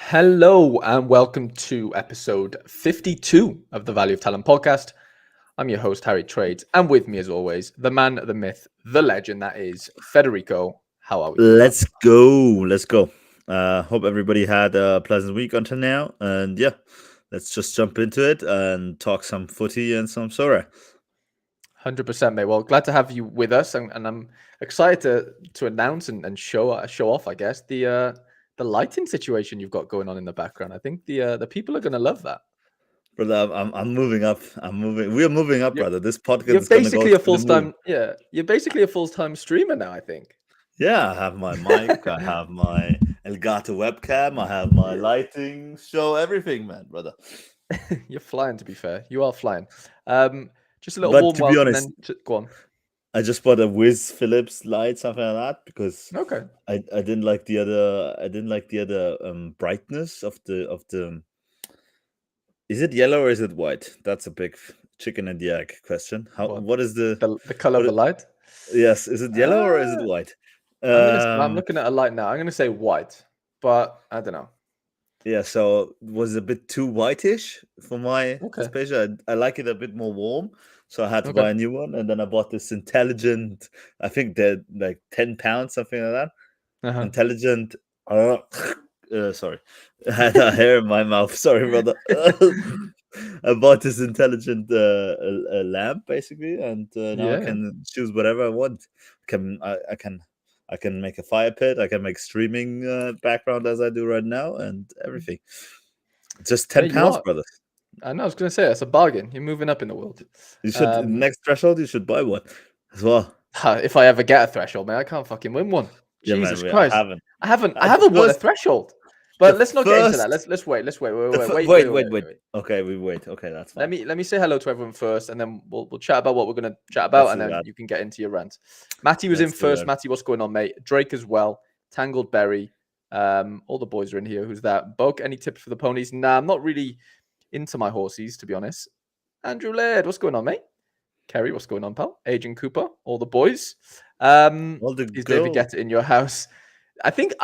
Hello and welcome to episode 52 of the Value of Talent podcast. I'm your host, Harry Trades, and with me, as always, the man, the myth, the legend that is Federico. How are we doing? Let's go. Let's go. Hope everybody had a pleasant week until now. And yeah, let's just jump into it and talk some footy and some Sora. 100%, mate. Well, glad to have you with us, and I'm excited to announce and show off, I guess, the lighting situation you've got going on in the background. I think the people are going to love that. Brother, I'm moving up. I'm moving. We're moving up, You're, brother. This podcast you're is gonna go basically a through the moon. full-time, yeah. You're basically a full-time streamer now, I think. Yeah, I have my mic. I have my Elgato webcam. I have my lighting show. Everything, man, brother. You're flying, to be fair. You are flying. Just a little But warm to be welcome honest, then. Go on. I just bought a Wiz Philips light, something like that, because Okay. I didn't like the other. I didn't like the other brightness of the. Is it yellow or is it white? That's a big chicken and the egg question. How? What? What is the? The color of What? the light? Yes, is it yellow or is it Uh, white? I'm Um. looking at a light now. I'm gonna say white, but I don't know. Yeah. So it was a bit too whitish for my Okay. displeasure. I like it a bit more warm, so I had to Okay. buy a new one, and then I bought this intelligent. I think they're like £10, something like that. Uh-huh. Intelligent. Sorry, I had a hair in my mouth. Sorry, brother. I bought this intelligent lamp basically, and now I Yeah. can choose whatever I want. I can make a fire pit. I can make streaming background as I do right now, and everything. Just Yeah, ten you pounds, are. brother. I know. I was gonna say it's a bargain. You're moving up in the world. You should Um, next threshold. You should buy one as well. if I ever get a threshold, man, I can't fucking win one. Yeah, man. Jesus I Christ. haven't. I haven't. I The haven't won a first, threshold. the But let's not get into that. first, Let's wait. Let's wait. Wait. the Wait. f- Wait. Wait. wait, Wait. wait, wait. Wait. Okay, we wait. Okay, that's fine. Let me say hello to everyone first, and then we'll chat about what we're going to chat about, Let's and do then that. you can get into your rant. Matty was in Let's do first. that. Matty, what's going on, mate? Drake as well. Tangled Berry. All the boys are in here. Who's that? Bug. Any tips for the ponies? Nah, I'm not really into my horses, to be honest. Andrew Laird, what's going on, mate? Kerry, what's going on, pal? Agent Cooper, all the boys. All the Is David girl. Guetta in your house? I think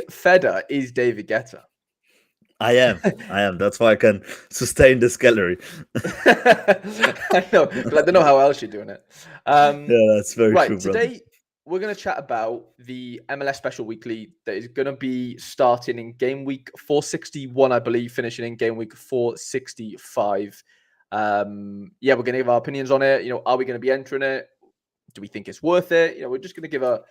Feder is David Guetta. I am. That's why I can sustain this gallery. I know, but I don't know how else you're doing it. Yeah, that's very Right, true, brother. today we're going to chat about the MLS Special Weekly that is going to be starting in game week 461, I believe, finishing in game week 465. Yeah, we're going to give our opinions on it. Are we going to be entering it? Do we think it's worth it? We're just going to give a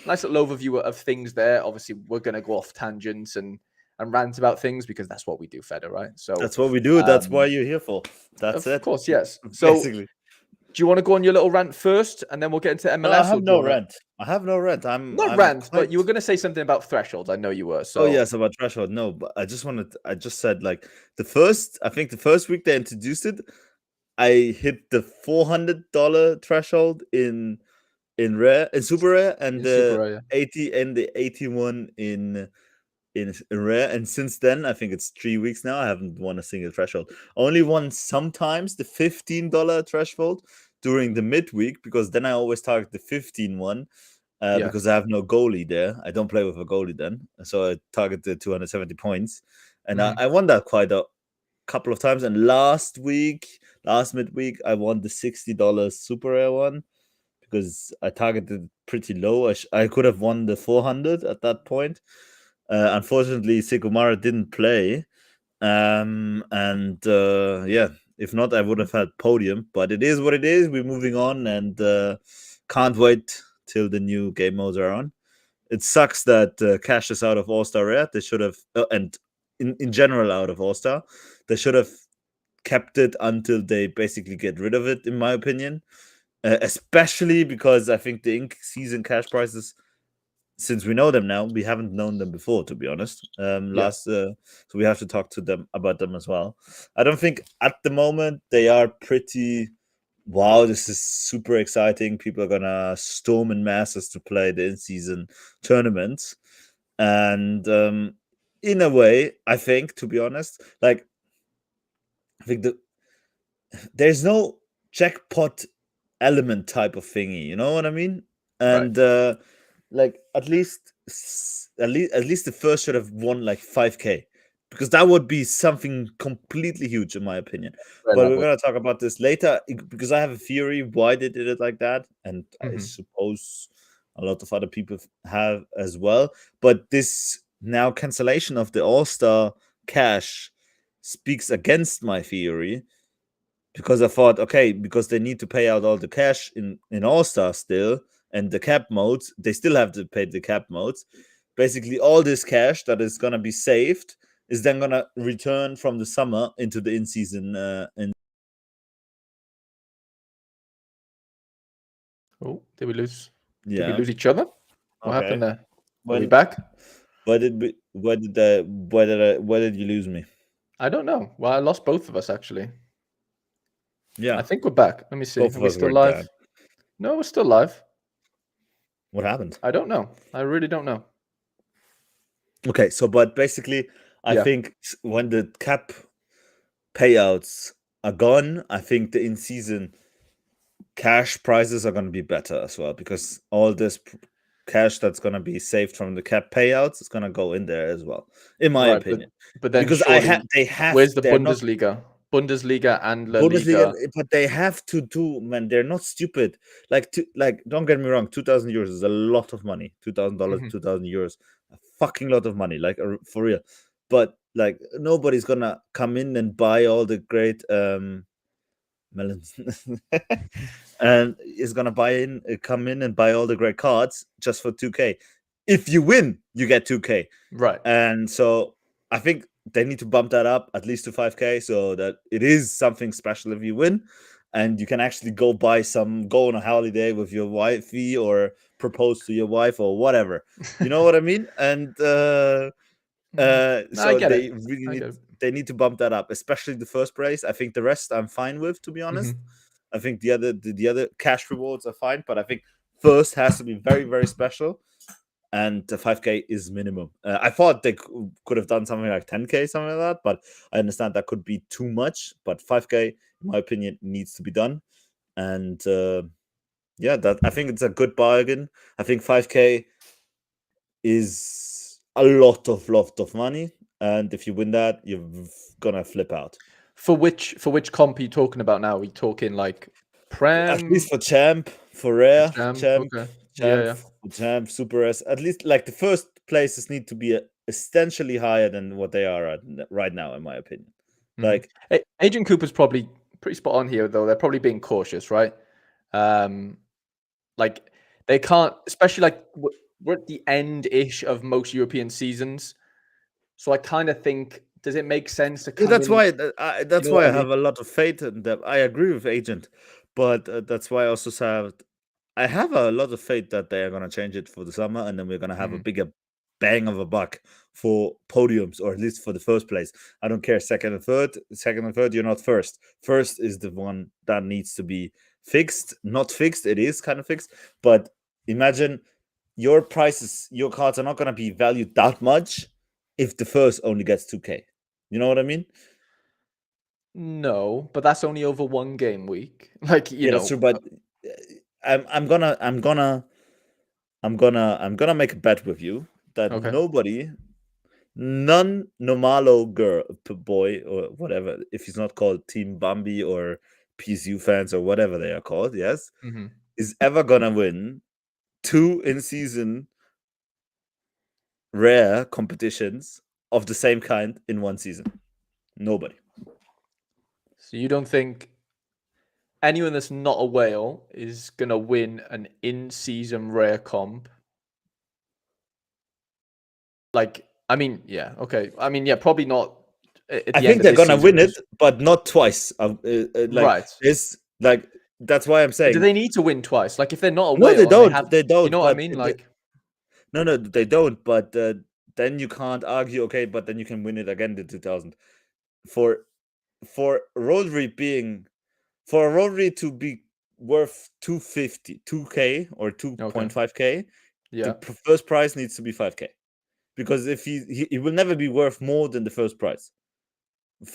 nice little overview of things there. Obviously, we're going to go off tangents and rant about things because that's what we do, Feder, right? So That's what we do. That's why you're here for. That's of it. course, yes. So Basically. do you want to go on your little rant first and then we'll get into No, I MLS, or have do you no want to rent. I have no rent. not I'm rant, but quite. you were going to say something about thresholds. I know you were. Oh So yes, about threshold. No, but I just said like the first week they introduced it, I hit the $400 threshold in rare, in super rare, and in Super the Rare, 80 and the 81 in rare. And since then, I think it's 3 weeks now, I haven't won a single threshold. Only won sometimes the $15 threshold during the midweek, because then I always target the 15 one. yeah. Because I have no goalie there. I don't play with a goalie then. So I target the 270 points. And Mhm. I won that quite a couple of times. And last midweek, I won the $60 super rare one, because I targeted pretty low. I could have won the 400 at that point. Unfortunately, Sigumara didn't play. And yeah, if not, I would have had podium. But it is what it is. We're moving on, and can't wait till the new game modes are on. It sucks that Cash is out of All Star Rare. They should have, and in general out of All Star. They should have kept it until they basically get rid of it, in my opinion. Especially because I think the in-season cash prices, since we know them now, we haven't known them before, to be honest. Yeah. So we have to talk to them about them as well. I don't think at the moment they are pretty. Wow, this is super exciting. People are gonna storm in masses to play the in-season tournaments, and in a way, I think, to be honest, like I think there's no jackpot element type of thingy. You know what I mean? Right. And like at least the first should have won like 5K. because that would be something completely huge in my opinion. Fair But we're level. going to talk about this later because I have a theory why they did it like that, and I suppose a lot of other people have as well. But this now cancellation of the All-Star cash speaks against my theory, because I thought, okay, because they need to pay out all the cash in All-Star still, and the cap modes, they still have to pay the cap modes. Basically, all this cash that is gonna be saved is then gonna return from the summer into the in-season. Oh, did we lose? Did we Yeah. lose each other? What Okay. happened there? Are we When back? why did you lose me? I don't know. Well, I lost both of us actually. Yeah. I think we're back. Let me see. Both Are of we us still were live? dead. No, we're still live. What happened? I don't know. I really don't know. Okay, so but basically, I Yeah. think when the cap payouts are gone, I think the in-season cash prices are going to be better as well, because all this cash that's going to be saved from the cap payouts is going to go in there as well, in my Right, opinion. but then Because surely, where's the they're not Bundesliga and La Bundesliga, Liga? but they have to do, man. They're not stupid. Like, don't get me wrong. 2,000 euros is a lot of money. $2,000, 2,000 euros, a fucking lot of money. Like, for real. But like, nobody's gonna come in and buy all the great melons, and is gonna come in and buy all the great cards just for 2K. If you win, you get 2K. Right. And so I think they need to bump that up at least to 5K, so that it is something special if you win, and you can actually go on a holiday with your wifey, or propose to your wife, or whatever. You know what I mean? And No, I so get they it. really I get it. they need to bump that up, especially the first prize. I think the rest I'm fine with, to be honest. I think the other cash rewards are fine, but I think first has to be very, very special, and the 5K is minimum. I thought they could have done something like 10K, something like that, but I understand that could be too much. But 5K, in my opinion, needs to be done. And yeah, that I think it's a good bargain. I think 5K is a lot of money, and if you win that, you're gonna flip out. For which comp are you talking about now? Are we talking like At least Prem, for champ, for rare, Champ? champ, Okay. champ, Yeah. champ, super S. At least like the first places need to be essentially higher than what they are right now, in my opinion. Like, Agent Cooper's probably pretty spot on here, though. They're probably being cautious, right? Like they can't, especially like we're at the end-ish of most European seasons, so I kind of think, does it make sense to come that's in? why You know what I I mean? have a lot of faith in them. I agree with Agent, but that's why I also said I have a lot of faith that they are gonna change it for the summer, and then we're gonna have a bigger bang of a buck for podiums, or at least for the first place. I don't care second and third. You're not first. First is the one that needs to be fixed. Not fixed. It is kind of fixed, but imagine your cards are not gonna be valued that much if the first only gets 2K. You know what I mean? No, but that's only over one game week. Like, you Yeah, that's know, true. But I'm gonna make a bet with you that okay. none normalo boy, or whatever, if he's not called Team Bambi or PSU fans or whatever they are called, yes, is ever gonna win 2 in-season rare competitions of the same kind in one season. Nobody. So you don't think anyone that's not a whale is gonna win an in-season rare comp? Like, I mean, yeah, okay. I mean, yeah, probably not at I the end think of they're this gonna season, win it, 'cause but not twice. Like, right. this, like, that's why I'm But do saying they need to win twice? Like, if they're not a no. They whale and they don't. have, They you don't. know what I But mean? Like, no, they don't. But then you can't argue. Okay, but then you can win it again the 2000 for Rodri being for a Rodri to be worth 2K or okay, 2.5K. yeah, The first prize needs to be 5K, because if he will never be worth more than the first prize,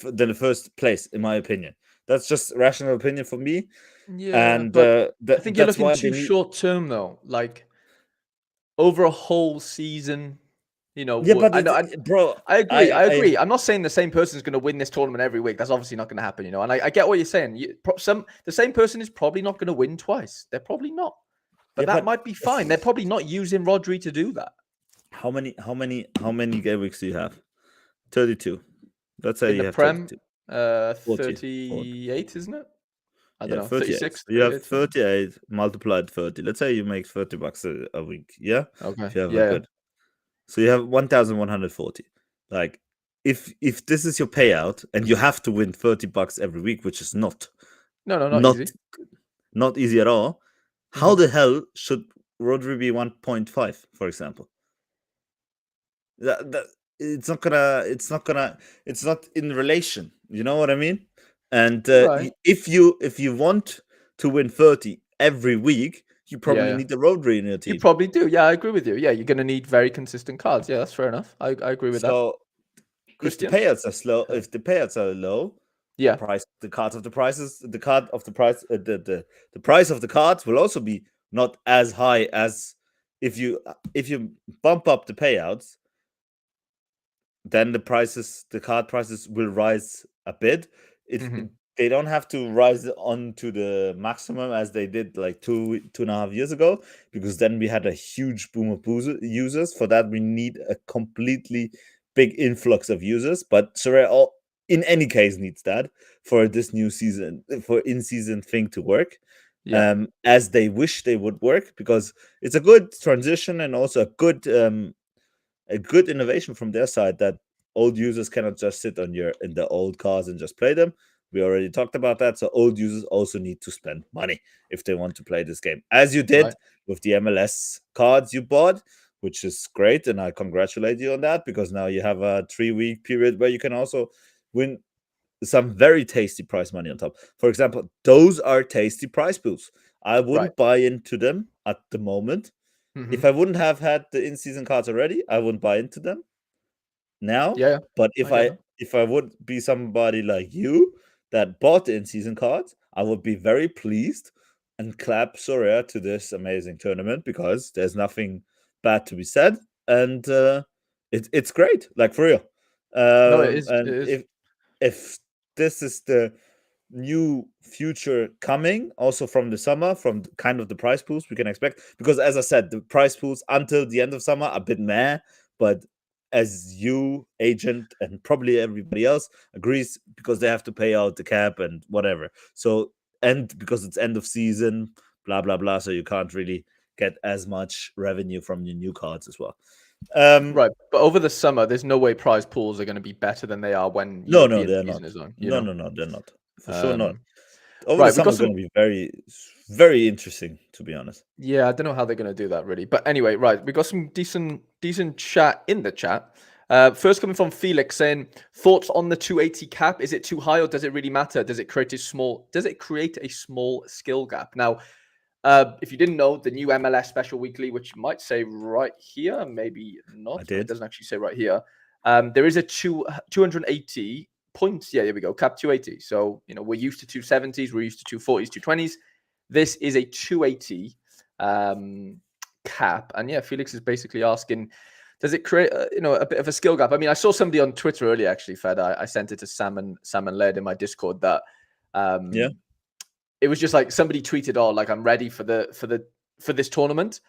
than the first place, in my opinion. That's just rational opinion for me, yeah. and But I think you're that's looking why they too need. short term, though. Like over a whole season, You know, Yeah, but I know, bro, I agree. I I agree. I'm not saying the same person is going to win this tournament every week. That's obviously not going to happen, you know. And I get what you're saying. The same person is probably not going to win twice. They're probably not, but yeah, that but might be fine. They're probably not using Rodri to do that how many game weeks do you have? 32. Let's say in the you have Prem. 32. 40. 38, isn't it? I don't Yeah, know, 38. 36, So you have 38, something. 38 multiplied 30. Let's say you make $30 a week. Yeah. Okay. If you have a Yeah. good. So you have 1,140. Like if this is your payout and you have to win $30 every week, which is not No, not not easy. not easy at all, how the hell should Rodri be 1.5, for example? That it's not in relation. You know what I mean? And Right. if you want to win 30 every week, you Yeah, probably yeah. need the Rodri in your You team. probably do. Yeah, I agree with you. Yeah, you're going to need very consistent cards. Yeah, that's fair enough. I agree with that. So if the Christian? payouts are if the payouts are low, Yeah. the card of the price, the price of the cards will also be not as high as if you bump up the payouts, then the card prices will rise a bit. They don't have to rise on to the maximum as they did like 2.5 years ago, because then we had a huge boom of users. For that, we need a completely big influx of users. But Sorare, in any case, needs that for this new season, for in-season thing to work. Yeah. As they wish they would work, because it's a good transition and also a good innovation from their side that old users cannot just sit in the old cars and just play them. We already talked about that. So old users also need to spend money if they want to play this game, as you did Right. with the MLS cards you bought, which is great, and I congratulate you on that, because now you have a 3-week period where you can also win some very tasty prize money on top. For example, those are tasty prize pools. I Right. wouldn't buy into them at the moment. If I wouldn't have had the in-season cards already, I wouldn't buy into them now. Yeah. But I get that. if I would be somebody like you that bought the in-season cards, I would be very pleased and clap Soria to this amazing tournament, because there's nothing bad to be said, and it's great, like for real. No, it is. It And is. if this is the new future coming also from the summer, from kind of the prize pools we can expect, because as I said, the prize pools until the end of summer are a bit meh, but as you, agent, and probably everybody else agrees, because they have to pay out the cap and whatever. So, and because it's end of season, blah blah blah, so you can't really get as much revenue from your new cards as well. Right. But over the summer, there's no way prize pools are going to be better than they are when No, European they're season not. is on, you No, know? no, no, they're not. For sure not. Over the Right. We summer got is going some. to be very, very interesting, to be honest. Yeah, I don't know how they're going to do that really. But anyway, right. We got some decent chat in the chat. First coming from Felix saying, thoughts on the 280 cap? Is it too high or does it really matter? Does it create a small skill gap? Now, if you didn't know, the new MLS Special Weekly, which might say right here, maybe not. I No, it did. doesn't actually say right here. There is a 280 points. Yeah, here we go. Cap 280. So, we're used to 270s, we're used to 240s, 220s. This is a 280 cap. And yeah, Felix is basically asking, does it create a bit of a skill gap? I mean, I saw somebody on Twitter earlier, actually, Fed. I sent it to Sam and Led in my Discord that Yeah. it was just like somebody tweeted, "Oh, like I'm ready for this tournament,"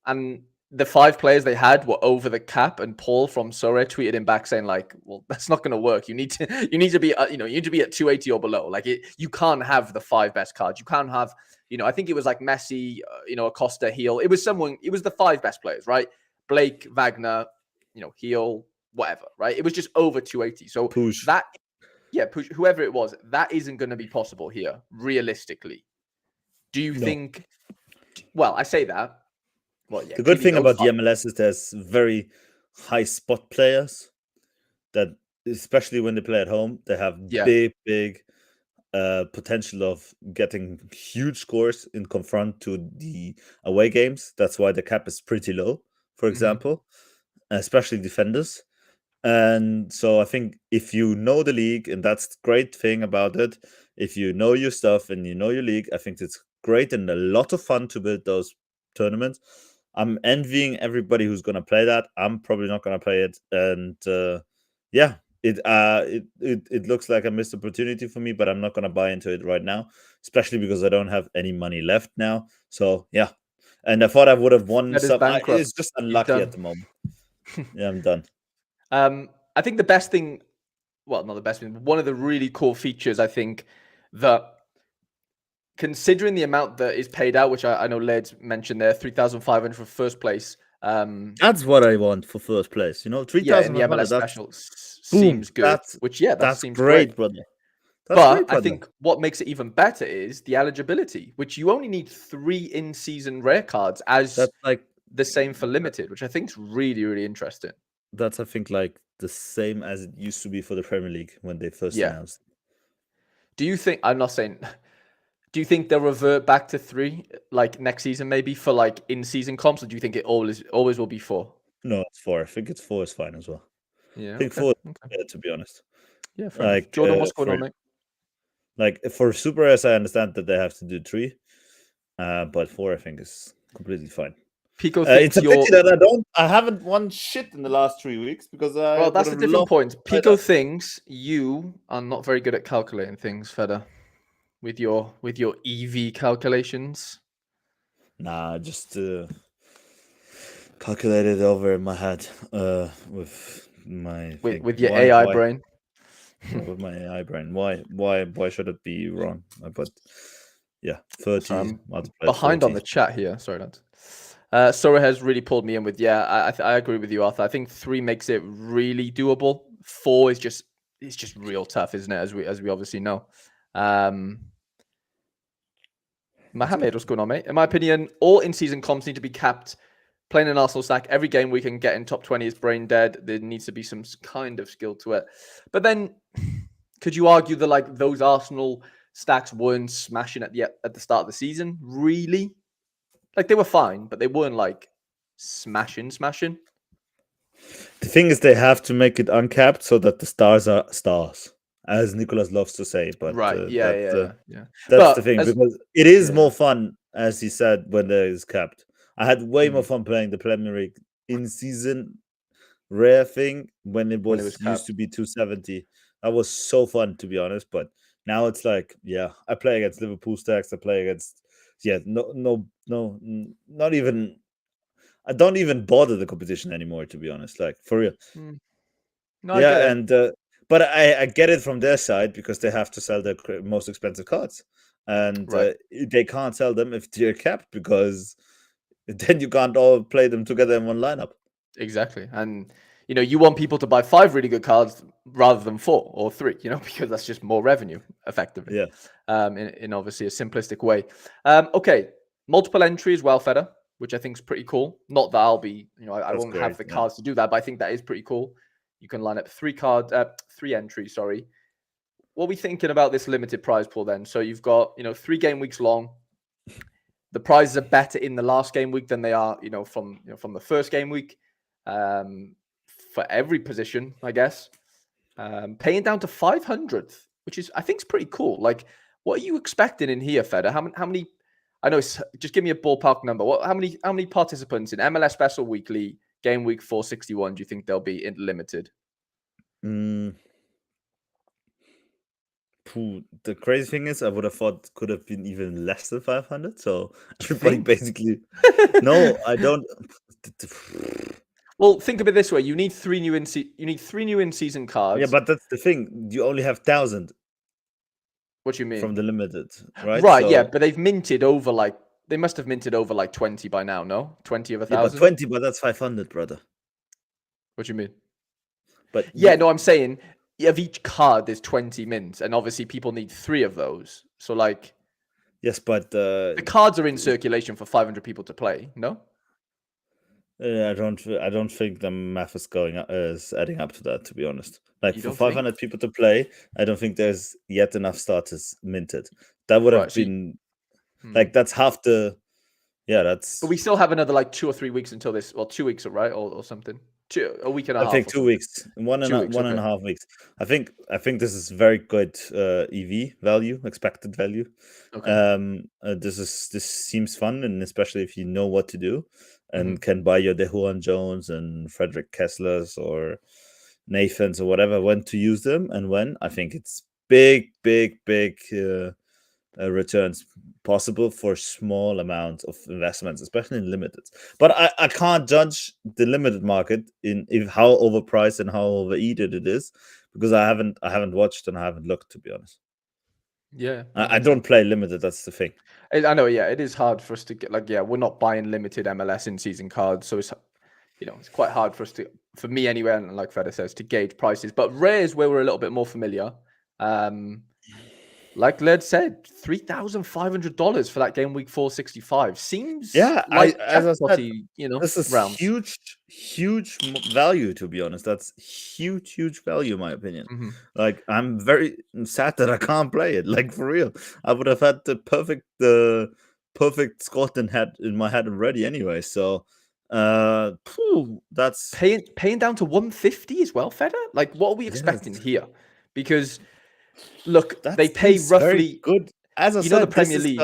and the 5 players they had were over the cap. And Paul from Sore tweeted him back saying, "Like, well, that's not going to work. You need to be you need to be at 280 or below. Like, you can't have the 5 best cards. You can't have I think it was like Messi, Acosta, Heel. It was the 5 best players, right? Blake, Wagner, Heel, whatever, right? It was just over 280. So Push. that." Yeah, push whoever it was. That isn't going to be possible here, realistically. Do you think? Well, I say that. Well, yeah. The good Clearly, thing those about the MLS is there's very high spot players that, especially when they play at home, they have yeah. big potential of getting huge scores in confront to the away games. That's why the cap is pretty low, for example, especially defenders. And so I think if you know the league, and that's the great thing about it, if you know your stuff and you know your league, I think it's great and a lot of fun to build those tournaments. I'm envying everybody who's gonna play that. I'm probably not gonna play it, and yeah, it looks like a missed opportunity for me, but I'm not gonna buy into it right now, especially because I don't have any money left now. So yeah, and I thought I would have won That is some. bankrupt. It's just You've unlucky done. at the moment. Yeah, I'm done. I think the best thing, well, not the best thing, but one of the really cool features, I think, that considering the amount that is paid out, which I know Laird mentioned there, 3,500 for first place. That's what I want for first place. You know, Yeah, in the 3,500. MLS That's special boom. seems good. That That's seems great, great. brother. That's But great, I brother. think what makes it even better is the eligibility, which you only need 3 in-season rare cards as That's like the same for limited, which I think is really, really interesting. that's I think like the same as it used to be for the Premier League when they first Yeah. announced. Do you think, I'm not saying, do you think they'll revert back to 3 like next season maybe for like in-season comps, or do you think it always will be 4? No, it's 4. I think it's 4 is fine as well. Yeah. I think Okay. 4 is better, to be honest. Yeah, fair enough. Like Jordan, what's going on, mate? like for Super S, I understand that they have to do 3, but 4 I think is completely fine. Pico It's thinks a pity that I haven't won shit in the last 3 weeks because well, that's a different point. Pico thinks you are not very good at calculating things, Feder, with your EV calculations. Nah, just calculated over in my head with my with your AI brain. Yeah, with my AI brain. Why should it be wrong? But yeah, 30 multiplied behind 40. on the chat here. Sorry, Dad. Sora has really pulled me in with I agree with you, Arthur. I think 3 makes it really doable. 4 is just real tough, isn't it? As we obviously know. Mohammed, what's going on, mate? In my opinion, all in-season comps need to be capped. Playing an Arsenal stack every game we can get in top 20 is brain dead. There needs to be some kind of skill to it. But then, could you argue that like those Arsenal stacks weren't smashing at the start of the season? Really? Like they were fine, but they weren't like smashing. The thing is, they have to make it uncapped so that the stars are stars, as Nicholas loves to say. But right, yeah. That's the thing, because it is more fun, as he said, when there is capped. I had way more fun playing the Premier League in-season rare thing when it was used to be 270. That was so fun, to be honest. But now it's like, yeah, I play against Liverpool stacks. I play against, not even. I don't even bother the competition anymore, to be honest. Like for real. No, Yeah, and but I get it from their side because they have to sell their most expensive cards, and they can't sell them if they're capped because then you can't all play them together in one lineup. Exactly, and you want people to buy 5 really good cards rather than 4 or 3, because that's just more revenue, effectively. Yeah. In obviously a simplistic way. Okay, multiple entry as well, Feder, which I think is pretty cool. Not that I'll be, I won't have the cards to do that, but I think that is pretty cool. You can line up 3 entries. Sorry. What are we thinking about this limited prize pool then? So you've got 3 game weeks long. The prizes are better in the last game week than they are from the first game week. For every position, I guess. Paying down to 500th, which is I think is pretty cool. Like, what are you expecting in here, Feder? How many? I know. Just give me a ballpark number. How many participants in MLS Special Weekly Game Week 461 do you think there'll be in limited? The crazy thing is, I would have thought could have been even less than 500. So everybody basically. No, I don't. Well, think of it this way: you need 3 new in-season cards. Yeah, but that's the thing. You only have 1,000. What do you mean? From the limited, right? Right, so, yeah, but they've minted over they must have minted over 20 by now, no? 20 of 1,000? Yeah, but 20, but that's 500, brother. What do you mean? But yeah, no, I'm saying of each card there's 20 mints, and obviously people need 3 of those. So yes, but the cards are in circulation for 500 people to play, no? I don't think the math is adding up to that, to be honest. Like for 500 people to play, I don't think there's yet enough starters minted. That would have been like that's half the. Yeah, that's. But we still have another 2 or 3 weeks until this, 2 weeks, right, or something. A week and a I half. think or 2 something. weeks, one and 2 weeks. one and a half weeks. I think this is very good EV value, expected value. Okay. This seems fun, and especially if you know what to do and Mhm. can buy your DeJuan Jones and Frederick Kesslers or Nathans or whatever, when to use them and when. I think it's big returns possible for small amounts of investments, especially in limited. But I can't judge the limited market in if how overpriced and how overheated it is, because I haven't watched and I haven't looked, to be honest. Yeah, I makes don't sense. play limited. That's the thing. I know. Yeah, it is hard for us to get we're not buying limited MLS in season cards, so it's it's quite hard for us for me anyway, and like Feder says, to gauge prices. But rares where we're a little bit more familiar. Like Led said, $3,500 for that game week 465 seems like As I said, jackpotty, this is realms. huge value, to be honest. That's huge value, in my opinion. Hmm. Like, I'm very sad that I can't play it. Like, for real, I would have had the perfect Scotland head in my head already anyway. So, that's Paying down to 150 as well, Feder. Like, what are we expecting here? Because look, that they pay seems very roughly. good. As I The said, Premier League.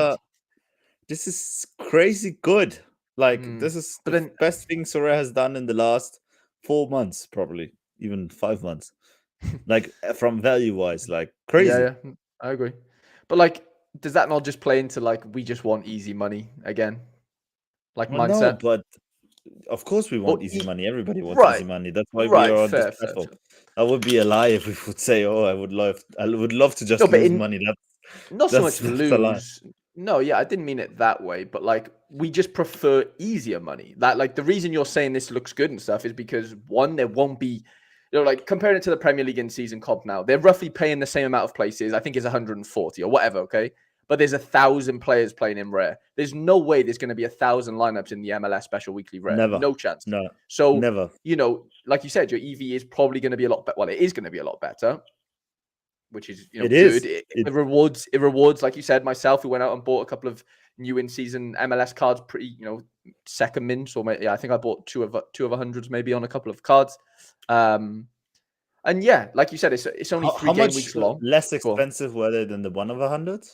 this is crazy good. Like, this is But the then, best thing Sorare has done in the last 4 months, probably even 5 months. Like, from value wise, like crazy. yeah, I agree. But like, does that not just play into like we just want easy money again, like Well, no, mindset? but of course we Or want easy money. Everybody wants easy right, money. That's why we right, are on this fair. platform. That would be a lie if we would say, "Oh, I would love to No, just but lose money." not so much That's a lie. lose. No, yeah, I didn't mean it that way, but like we just prefer easier money. That like the reason you're saying this looks good and stuff is because one, there won't be, like comparing it to the Premier League in season comp now, they're roughly paying the same amount of places. I think it's 140 or whatever, okay? But there's 1,000 players playing in rare. There's no way there's going to be 1,000 lineups in the MLS Special Weekly rare. Never. No chance. No. So, Never. like you said, your EV is probably going to be a lot better. Well, it is going to be a lot better, which is It good. is. It It rewards, like you said, myself who went out and bought a couple of new in season MLS cards, pretty second mint, or I think I bought two of hundreds maybe on a couple of cards. And yeah, like you said, it's only how 3 game much weeks long. less Go on. expensive were they than the 1 of 100?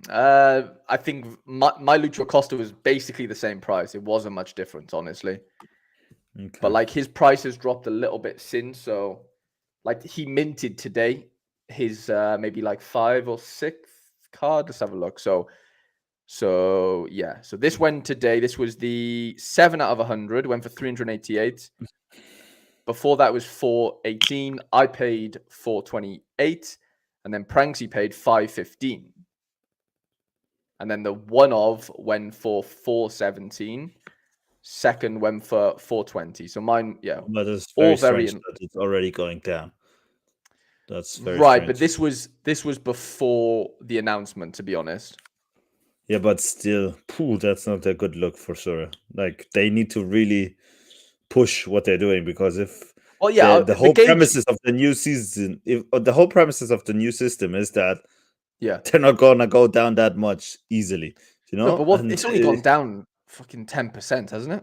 I think my Lucha Acosta was basically the same price. It wasn't much difference, honestly. Okay. But like his price has dropped a little bit since. So like he minted today his maybe like 5 or 6 card. Let's have a look. So yeah. So this went today. This was the 7 out of 100. Went for 388. Before that was 418. I paid 428, and then Pranksy paid 515. And then the one of went for 417. Second went for 420. So mine, yeah, But it's all very very strange that it's already going down. That's very right. But strange. this was before the announcement, to be honest. Yeah, but still, that's not a good look for sure. Like, they need to really push what they're doing, because if Well, yeah, the the whole gauge. premises of the new season, if the whole premises of the new system is that Yeah, they're not gonna go down that much easily, no, but and it's only gone down fucking 10%, hasn't it?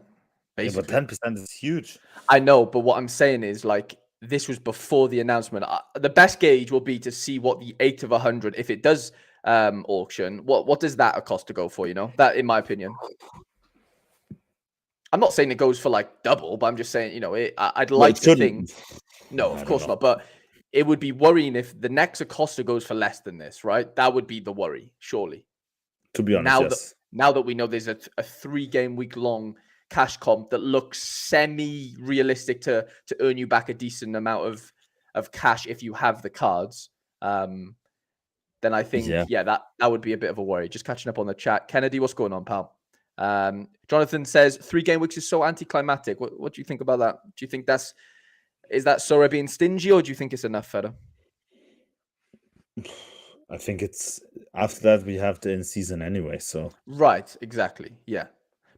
yeah, but Basically, 10% is huge. I know, but what I'm saying is like this was before the announcement. The best gauge will be to see what the 8 of 100, if it does auction, what does that cost to go for? That, in my opinion. I'm not saying it goes for like double, but I'm just saying, I'd Well, it like to shouldn't. think. No, I of don't course know. not. But it would be worrying if the next Acosta goes for less than this, right? That would be the worry, surely. To be honest, yes. Now that we know there's a 3 game week long cash comp that looks semi-realistic to earn you back a decent amount of cash if you have the cards, then I think, that would be a bit of a worry. Just catching up on the chat. Kennedy, what's going on, pal? Jonathan says 3 game weeks is so anticlimactic. What do you think about that? Do you think is that Sorare being stingy, or do you think it's enough, Feder? I think it's after that we have the in season anyway. So right, exactly, yeah.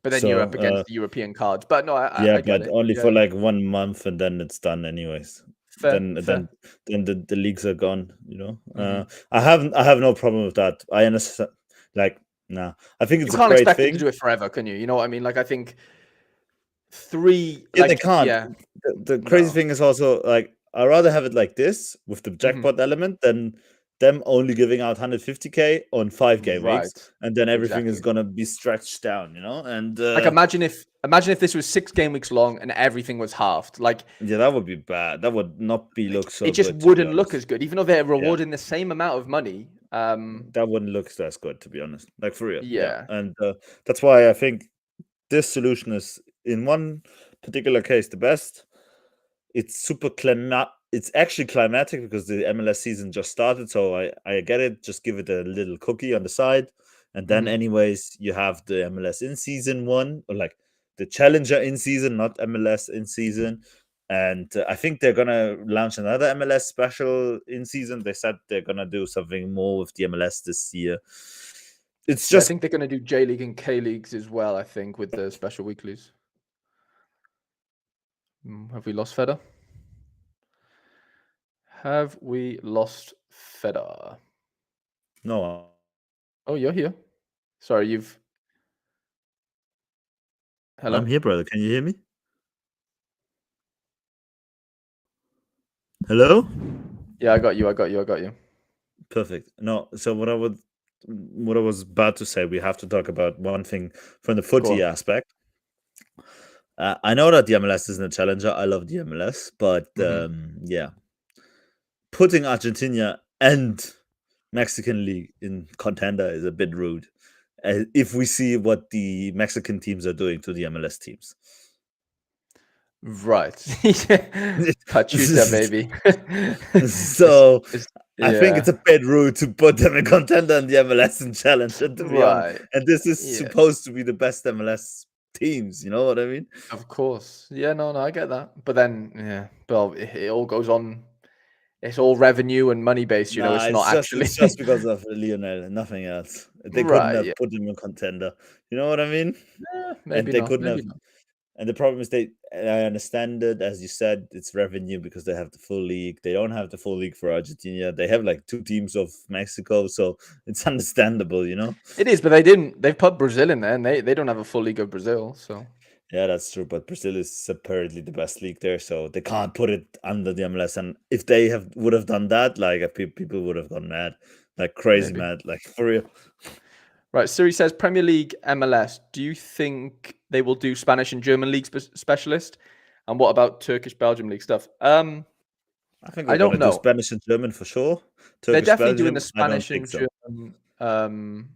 But then you're up against the European cards. But no, I get but it. only for like 1 month, and then it's done anyways. Fair. Then the leagues are gone. I have no problem with that. I understand. Like, nah, I think it's You a can't great expect them thing. to do it forever, can you? You know what I mean? Like, I think 3 Yeah, they like can't. yeah. The crazy No. thing is also like I'd rather have it like this with the jackpot element than them only giving out 150k on 5 game weeks, Right. and then everything is Exactly. gonna be stretched down, And Like imagine if this was 6 game weeks long and everything was halved. Like yeah, that would be bad. That would not be look so it just good, to be wouldn't look honest. as good, even though they're Yeah, rewarding the same amount of money. that wouldn't look as good, to be honest. Like for real. Yeah, Yeah. and that's why I think this solution is in one particular case the best. It's super it's actually climatic because the MLS season just started, so I get it. Just give it a little cookie on the side, and then anyways you have the MLS in season one, or like the Challenger in season, not MLS in season. And I think they're gonna launch another MLS special in season. They said they're gonna do something more with the MLS this year. It's Yeah, I just think they're going to do J League and K Leagues as well, I think, with the special weeklies. Have we lost Feder? Have we lost Feder? no. Oh, you're here. Sorry, you've. Hello? I'm here, brother. Can you hear me? Hello? Yeah, I got you. Perfect. No, so what I was about to say, we have to talk about one thing from the footy aspect. I know that the MLS isn't a challenger. I love the MLS, but yeah, putting Argentina and Mexican League in contender is a bit rude. If we see what the Mexican teams are doing to the MLS teams. Right. Pachuca, baby. So I think yeah. it's a bit rude to put them in contender and the MLS and challenger, to be honest. Right. And this is Yeah. supposed to be the best MLS teams, you know what I mean? Of course. Yeah, no, I get that. But then, yeah, well, it all goes on. It's all revenue and money based, you know, Nah, it's not actually. it's just because of Lionel and nothing else. They couldn't Right, have yeah. put him in contender. You know what I mean? And Maybe they not. couldn't Maybe have. not. And the problem is I understand it, as you said, it's revenue because they have the full league. They don't have the full league for Argentina. They have like 2 teams of Mexico, so it's understandable, you know? It is, but they didn't. They've put Brazil in there, and they don't have a full league of Brazil. So Yeah, that's true. But Brazil is apparently the best league there, so they can't put it under the MLS. And if they would have done that, like people would have gone mad, like crazy maybe. mad, like for real. Right. Siri says Premier League, MLS. Do you think they will do Spanish and German league specialist? And what about Turkish Belgium league stuff? I think I they're don't gonna do know. Spanish and German for sure. They're Turkish definitely doing the Belgium, I don't Spanish think and so. German.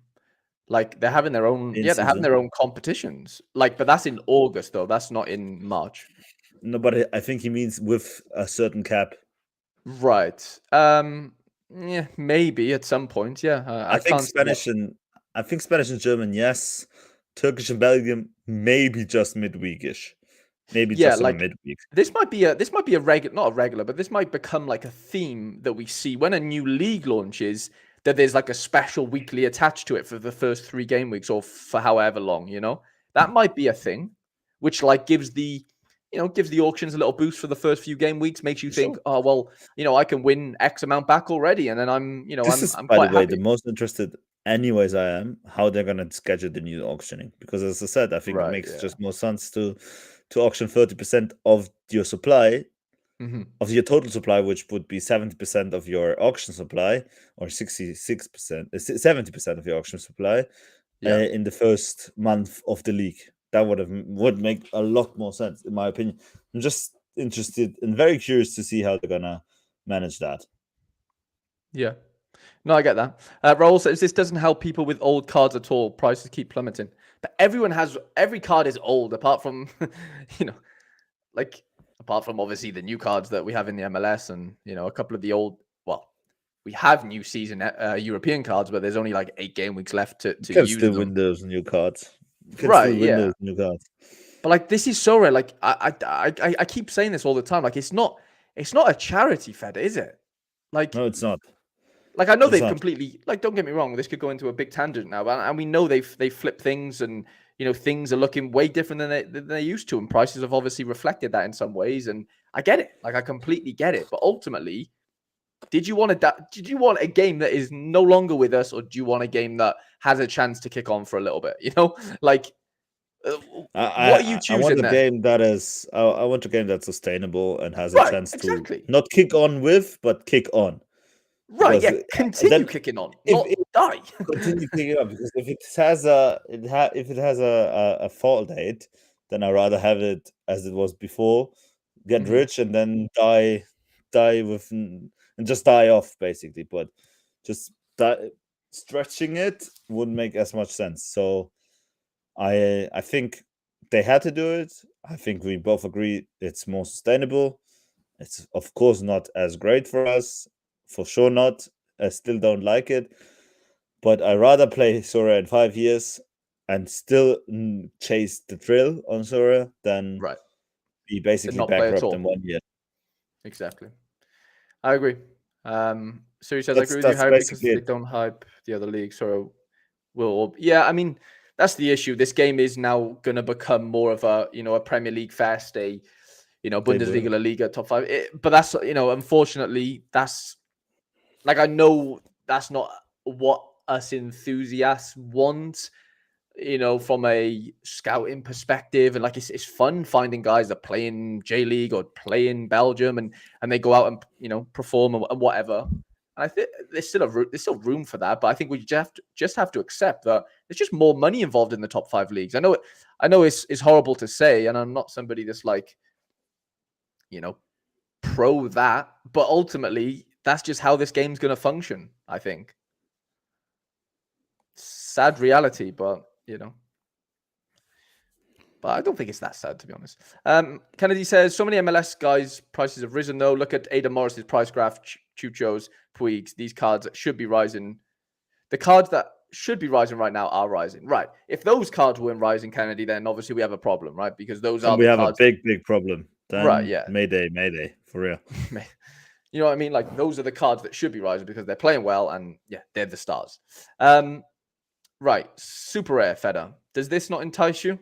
Like they're having their own. In Yeah, they're having season. their own competitions. Like, but that's in August though. That's not in March. No, but I think he means with a certain cap. Right. Yeah, maybe at some point. Yeah, I I think can't see that. Spanish and German, yes. Turkish and Belgium, maybe just midweekish. Maybe Yeah, just on a like midweek. this might be a regular, not a regular, but this might become like a theme that we see when a new league launches. That there's like a special weekly attached to it for the first 3 game weeks or for however long. You know, that might be a thing, which like gives the auctions a little boost for the first few game weeks. Makes you think, Sure. oh well, I can win X amount back already, and then I'm This is, I'm by the quite way, the happy. most interested anyways I am, how they're gonna schedule the new auctioning. Because as I said, I think it Right. makes Yeah. just more sense to auction 30% of your supply, of your total supply, which would be 70% of your auction supply, or 66%, 70% of your auction supply, Yeah. in the first month of the league. That would make a lot more sense, in my opinion. I'm just interested and very curious to see how they're gonna manage that. Yeah. No, I get that. Raul says this doesn't help people with old cards at all. Prices keep plummeting. But every card is old, apart from, like apart from obviously the new cards that we have in the MLS and a couple of the old. Well, we have new season European cards, but there's only like 8 game weeks left to You can use still them. win those new cards. You can Right? still win Yeah. those new cards. But like this is so rare. Like I keep saying this all the time. Like it's not a charity fed, is it? Like. No, it's not. Like I know It's they've not. completely don't get me wrong. This could go into a big tangent now, and we know they've flipped things, and things are looking way different than they used to, and prices have obviously reflected that in some ways. And I get it, like I completely get it. But ultimately, did you want a game that is no longer with us, or do you want a game that has a chance to kick on for a little bit? Like What are you I want choosing a there? game that is. I want a game that's sustainable and has a Right, chance to exactly. not kick on with, but kick on. Right, Because yeah, continue then kicking on, if not it die. continue kicking on, because if it has a fall date, then I rather have it as it was before, get Mhm. rich and then die with and just die off basically. But just stretching it wouldn't make as much sense. So I think they had to do it. I think we both agree it's more sustainable. It's of course not as great for us, for sure not. I still don't like it, but I rather play Sora in 5 years and still chase the thrill on Sora than Right, be did basically not play at bankrupt in all. 1 year. Exactly. I agree. So he says, I agree with you, That's Harry, because basically they it. don't hype the other league. So I mean, that's the issue. This game is now going to become more of a, a Premier League fest, a, They Bundesliga, will. La Liga, top five. But that's, unfortunately, that's like, I know that's not what us enthusiasts want, from a scouting perspective. And like, it's fun finding guys that play in J League or play in Belgium and they go out and, perform and whatever. And I think there's still room for that, but I think we just have to accept that there's just more money involved in the top 5 leagues. I know it's horrible to say, and I'm not somebody that's like, pro that, but ultimately that's just how this game's going to function. I think sad reality, but but I don't think it's that sad, to be honest. Kennedy says, so many MLS guys' prices have risen, though. Look at Ada Morris's price graph, Chucho's, Puig's. These cards should be rising. The cards that should be rising right now are rising. Right. If those cards weren't rising, Kennedy, then obviously we have a problem, right? Because those Then are we the have a cards. big problem. Right, Then yeah. Mayday, for real. You know what I mean? Like, those are the cards that should be rising because they're playing well and, yeah, they're the stars. Right. Super rare, Feder. Does this not entice you?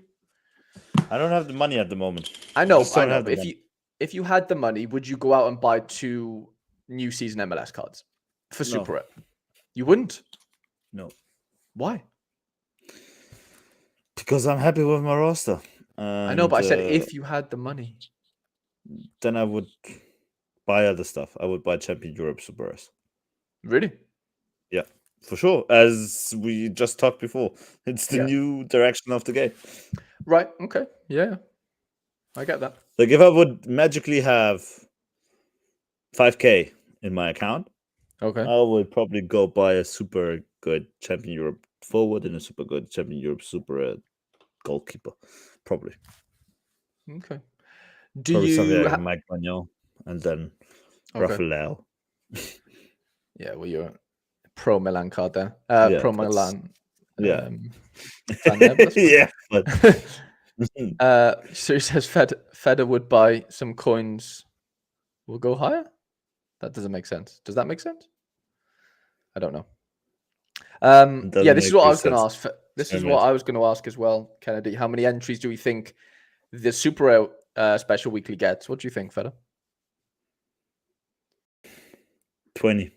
I don't have the money at the moment. I know. Just don't have But the money. if you had the money, would you go out and buy 2 new season MLS cards for No. Super Rare? You wouldn't. No. Why? Because I'm happy with my roster. I know, but I said if you had the money. Then I would buy other stuff. I would buy Champion Europe Super Rares. Really? Yeah, for sure. As we just talked before, it's the new direction of the game. Right. Okay. Yeah. I get that. Like if I would magically have 5K in my account, okay, I would probably go buy a super good Champion Europe forward and a super good Champion Europe Super goalkeeper. Probably. Okay. Probably something like Mike Magnon and then Rafael. Yeah, well, you're a pro Milan card there. Yeah, pro Milan. Yeah. Fan there, but yeah, but so he says Feder would buy some coins. Will go higher. That doesn't make sense. Does that make sense? I don't know. Yeah, this is what I was going to ask. This is what I was going to ask as well, Kennedy. How many entries do we think the Super Special Weekly gets? What do you think, Feder? 20.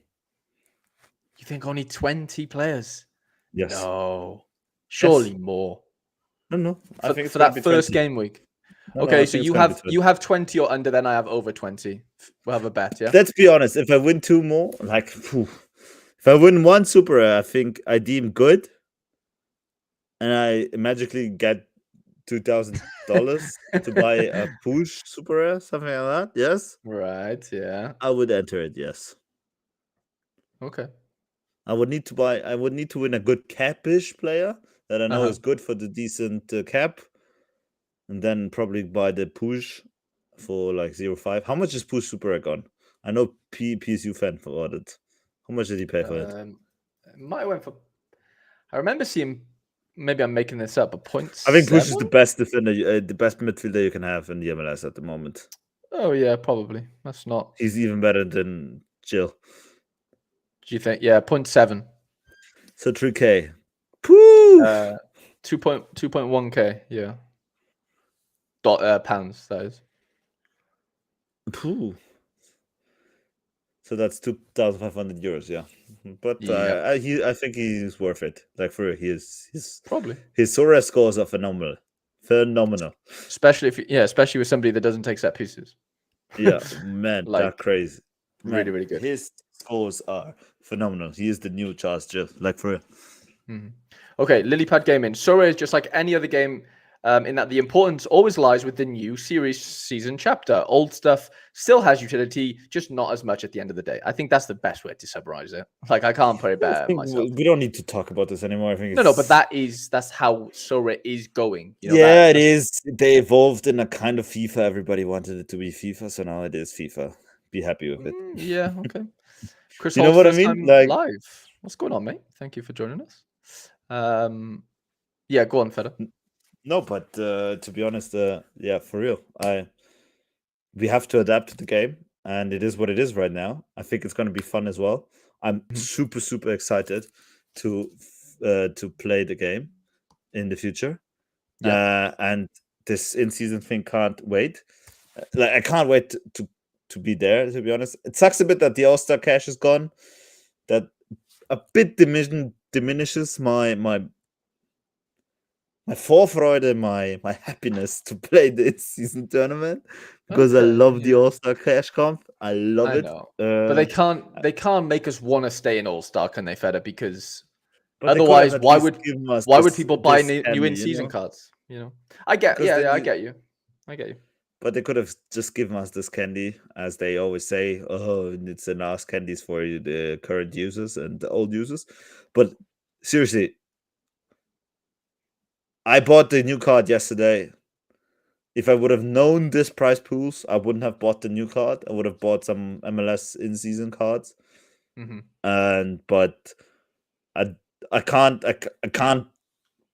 You think only 20 players? Yes. No. Surely more. No. I think for that first game week. Okay, so you have 20 or under, then I have over 20. We'll have a bet, yeah? Let's be honest. If I win 2 more, like, if I win 1 Super, I think I deem good, and I magically get $2,000 to buy a push Super, something like that. Yes. Right. Yeah. I would enter it. Yes. Okay. I would need to win a good capish player that I know is good for the decent cap, and then probably buy the push for like 0.5. How much is push Super Egg on? I know PSU fan bought it. How much did he pay for it? Might went for. I remember seeing. Maybe I'm making this up. A point. I think push is the best defender, the best midfielder you can have in the MLS at the moment. Oh yeah, probably. That's not. He's even better than Jill. Do you think? Yeah, 0.7. So 3K. Pooh. 2.1K. Yeah. Pounds. That is. Pooh. So that's 2,500 euros, yeah. But I think he's worth it. Like for real, he's probably his Sora scores are phenomenal. phenomenal. Especially especially with somebody that doesn't take set pieces. Yeah, man, that's crazy. Man, Really, really good. His scores are phenomenal. He is the new Charles Jill, like for real. Mm-hmm. Okay, Lilypad Gaming. Sorry, is just like any other game in that the importance always lies with the new series season chapter. Old stuff still has utility, just not as much at the end of the day. I think that's the best way to summarize it. Like, I can't put it better myself. We don't need to talk about this anymore. I think No, but that's how Sora is going. You know, yeah, it is. They evolved in a kind of FIFA. Everybody wanted it to be FIFA, so now it is FIFA. Be happy with it. Yeah, okay. Chris, you know what I mean? Like live. What's going on, mate? Thank you for joining us. Yeah, go on, Feder. No, but to be honest, yeah, for real, we have to adapt to the game, and it is what it is right now. I think it's going to be fun as well. I'm super excited to play the game in the future. Yeah. And this in-season thing can't wait. Like, I can't wait to be there, to be honest. It sucks a bit that the All-Star cash is gone. That a bit diminishes my Vorfreude, my happiness to play the in-season tournament, because I love the All-Star cash comp. I love it. But they can't make us want to stay in All-Star, can they, Feder? Because otherwise, why would people buy new in-season cards? You know, I get you. But they could have just given us this candy, as they always say. Oh, it's the last candies for the current users and the old users. But seriously, I bought the new card yesterday. If I would have known this price pools, I wouldn't have bought the new card. I would have bought some MLS in-season cards. But I can't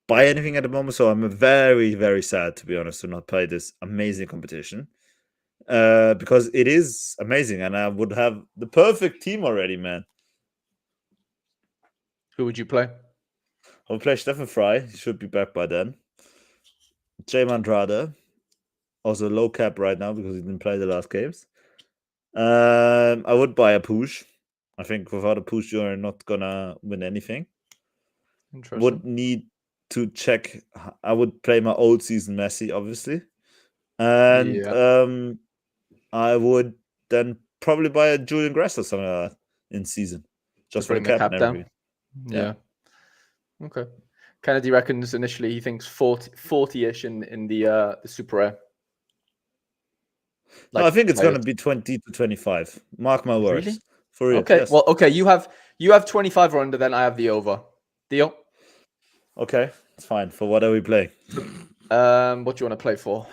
buy anything at the moment, so I'm very sad, to be honest, to not play this amazing competition. Because it is amazing, and I would have the perfect team already, man. Who would you play? I would play Stefan Fry. He should be back by then. Jay Mandrada, also low cap right now because he didn't play the last games. I would buy a push. I think without a push, you're not gonna win anything. Would need to check. I would play my old season Messi, obviously, and I would then probably buy a Julian Grass or something like that in season, just for the cap and everything. Yeah. Okay. Kennedy reckons initially he thinks 40-ish in the Super Rare. Like, no, I think it's going to be 20 to 25. Mark my words. Really? For real. Okay. Yes. Well, okay. You have 25 or under, then I have the over. Deal? Okay. It's fine. For what are we playing? What do you want to play for?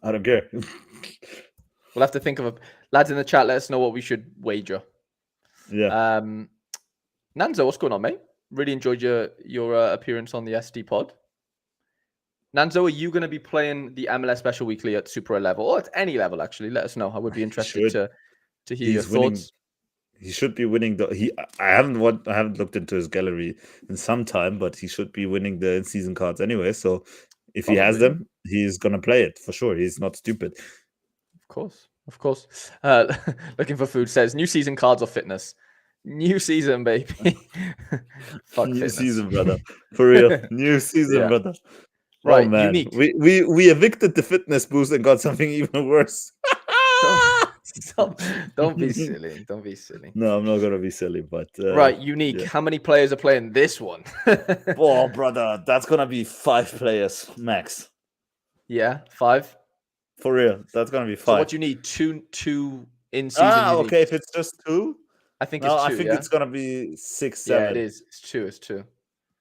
I don't care. We'll have to think of lads in the chat. Let us know what we should wager. Yeah. Nanzo, what's going on, mate? Really enjoyed your appearance on the SD pod. Nanzo, are you going to be playing the MLS Special Weekly at Super level or at any level? Actually, let us know. I would be interested to hear your thoughts. He should be winning I haven't looked into his gallery in some time, but he should be winning the in-season cards anyway. So if he has them, he's gonna play it for sure. He's not stupid. Of course. Looking for food says new season cards or fitness. New season, baby. Fuck new fitness. Season, brother. For real. New season, brother. Right, oh, man. Unique. We evicted the fitness boost and got something even worse. Don't be silly. Don't be silly. No, I'm not gonna be silly, but right, Unique. Yeah. How many players are playing this one? Oh, brother, that's gonna be 5 players max. Yeah, 5. For real, that's gonna be 5. So what do you need? Two in season. Okay. If it's just 2, I think it's 2. I think it's gonna be 6, 7. Yeah, it is. It's 2.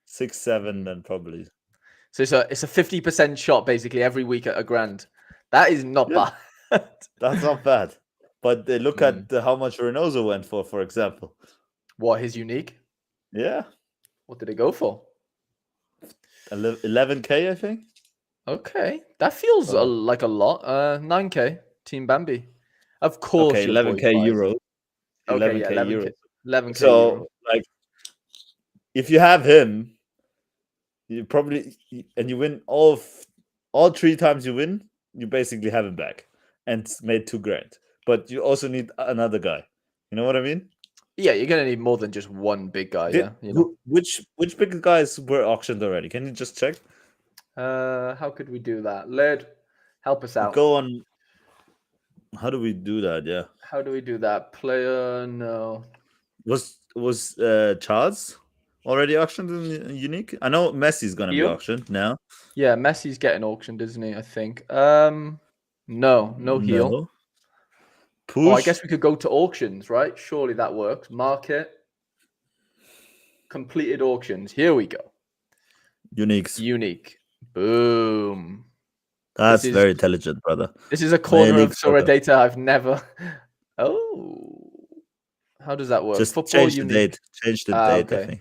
6, 7, then probably. So it's a 50% shot basically every week at $1,000. That is not bad. That's not bad. But they look at how much Reynoso went for example. What, his Unique? Yeah. What did it go for? 11K, I think. Okay, that feels like a lot. 9K, Team Bambi. Of course. Okay, 11K euros. Okay, 11K euros. 11K. So, like, if you have him, you probably and you win all 3 times you win, you basically have him back and made $2,000. But you also need another guy. You know what I mean? Yeah, you're gonna need more than just one big guy. You know? Which big guys were auctioned already? Can you just check? How could we do that? Led, help us out. Go on. How do we do that? Yeah. How do we do that? Player, no. Was Charles already auctioned in Unique? I know Messi's gonna be Heel? auctioned now. Yeah, Messi's getting auctioned, isn't he? I think. No heel. No. Oh, I Push. guess we could go to auctions, right? Surely that works. Market. Completed auctions. Here we go. Uniques. Unique. Boom. That's very intelligent, brother. This is a corner of Sora data I've never. Oh. How does that work? Just Football change unique. the date. Change the date, okay. I think.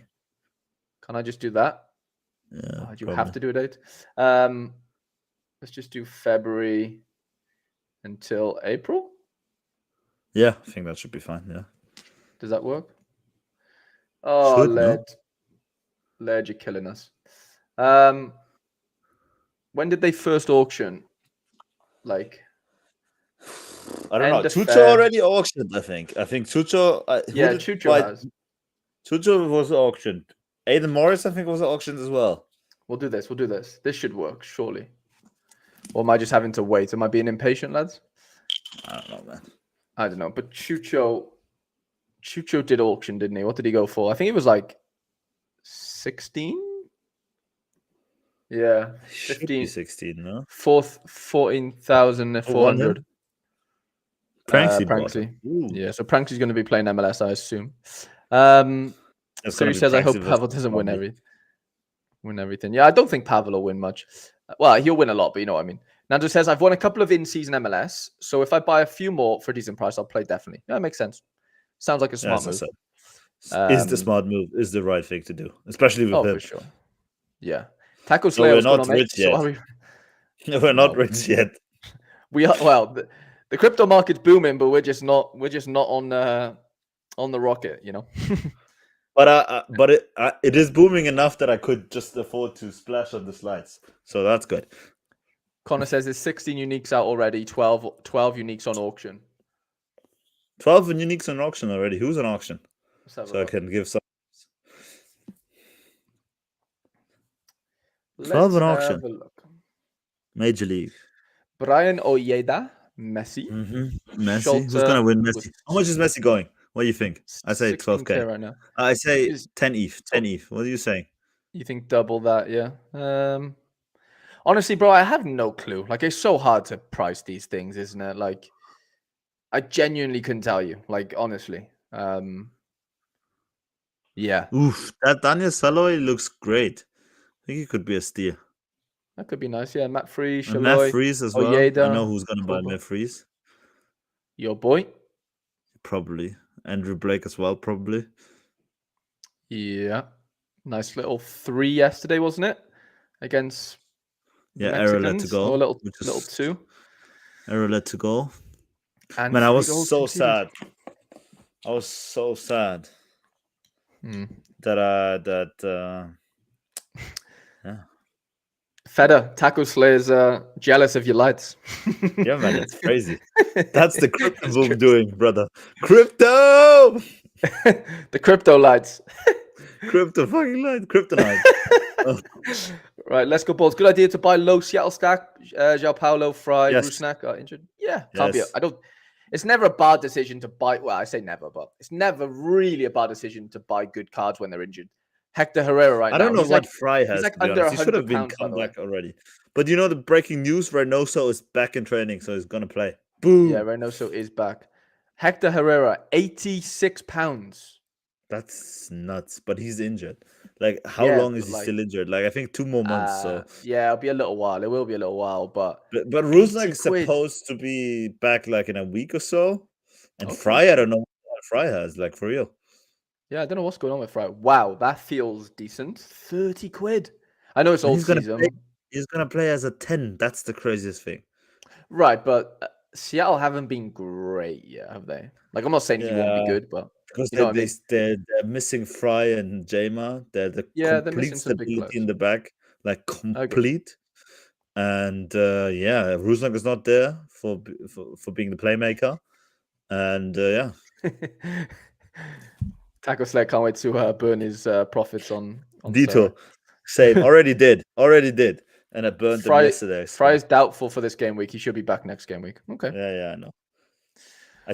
Can I just do that? Yeah. Do you have to do a date? Let's just do February until April. Yeah, I think that should be fine. Yeah. Does that work? Oh, Led, you're killing us. When did they first auction? Like, I don't know. Chucho already auctioned, I think. Chucho. Chucho has. Chucho was auctioned. Aiden Morris, I think, was auctioned as well. We'll do this. This should work, surely. Or am I just having to wait? Am I being impatient, lads? I don't know, man. I don't know. But Chucho did auction, didn't he? What did he go for? I think it was like 16. Yeah, 15. 16, no? 14,400. Pranksy. Yeah, so Pranksy's going to be playing MLS, I assume. So he says, I hope Pavel doesn't win everything. Yeah, I don't think Pavel will win much. Well, he'll win a lot, but you know what I mean. Nando says, I've won a couple of in-season MLS, so if I buy a few more for a decent price, I'll play definitely. Yeah, that makes sense. Sounds like a smart move. Is the smart move, is the right thing to do, especially with him. For sure. Yeah. Taco Slayer was not rich yet. We're not rich yet. We are, well, the crypto market's booming, but we're just not on the rocket, you know. But it is booming enough that I could just afford to splash on the slides. So that's good. Connor says there's 16 uniques out already, 12 uniques on auction. 12 uniques on auction already. Who's on auction? So I can give some. 12 on auction. Major League. Brian Ojeda, Messi. Messi. Who's going to win Messi? How much is Messi going? What do you think? I say 12K right now. I say 10 ETH. 10 ETH. What are you saying? You think double that? Yeah. Honestly, bro, I have no clue. Like, it's so hard to price these things, isn't it? Like, I genuinely couldn't tell you. Like, honestly. Yeah. Oof, that Daniel Saloy looks great. I think he could be a steal. That could be nice. Yeah, Matt Freeze, Matt Freeze as well. Ojeda, I know who's going to buy Matt Freeze. Your boy? Probably. Andrew Blake as well, probably. Yeah. Nice little 3 yesterday, wasn't it? Against error led to go. Or a little 2. Error led to go. And man, I was so sad. I was so sad that yeah. Feder, Taco Slayer's jealous of your lights. Yeah, man, it's crazy. That's the crypto boom doing, brother. Crypto! The crypto lights. Crypto fucking light. Kryptonite. Right, let's go, balls. Good idea to buy low Seattle stack. João Paulo, Fry, yes. Rusnak are injured. Yeah, can't be. It's never a bad decision to buy. Well, I say never, but it's never really a bad decision to buy good cards when they're injured. Hector Herrera now. I don't know what Fry has. He's like under he should have been come back already. But you know the breaking news: Reynoso is back in training, so he's gonna play. Boom. Yeah, Reynoso is back. Hector Herrera, £86. That's nuts. But he's injured. Like, how long is he still injured? Like, I think 2 more months. So yeah, it'll be a little while. It will be a little while, but Rusnak is supposed to be back like in a week or so. And Fry, I don't know what Fry has, like, for real. Yeah, I don't know what's going on with Fry. Wow, that feels decent. 30 quid. I know it's all season. He's gonna play as a 10. That's the craziest thing. Right, but Seattle haven't been great yet, have they? Like, I'm not saying he won't be good, but because you know they're missing Fry and Jama. They're the complete stability in the back, like complete. And Rusnak is not there for being the playmaker. And yeah. Taco Slayer can't wait to burn his profits on Dito. Same. Already did. and I burned them Fry yesterday. So. Fry is doubtful for this game week. He should be back next game week. Okay. Yeah, I know. I